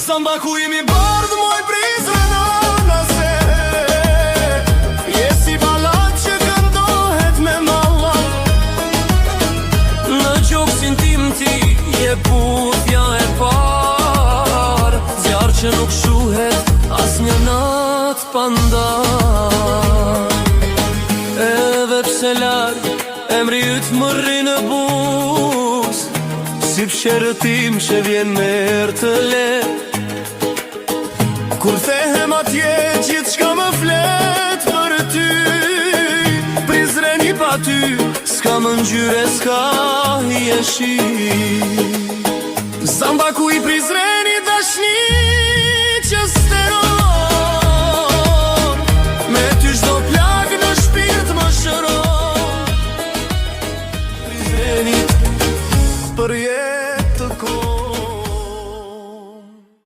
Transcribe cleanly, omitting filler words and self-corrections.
Samba ku imi bardë moj prizrena nëse Je si balat që këndohet me mallat Në gjoksin tim ti je putja e par Zjarë që nuk shuhet as një nat pandar Edhe pse larg emri yt më rri në buz Si pësherëtim që vjen me erë të let Kur thehem atje gjithë shka më flet për ty Prizreni pa ty S'ka më ngjyre, s'ka jeshi Samba ku I prizreni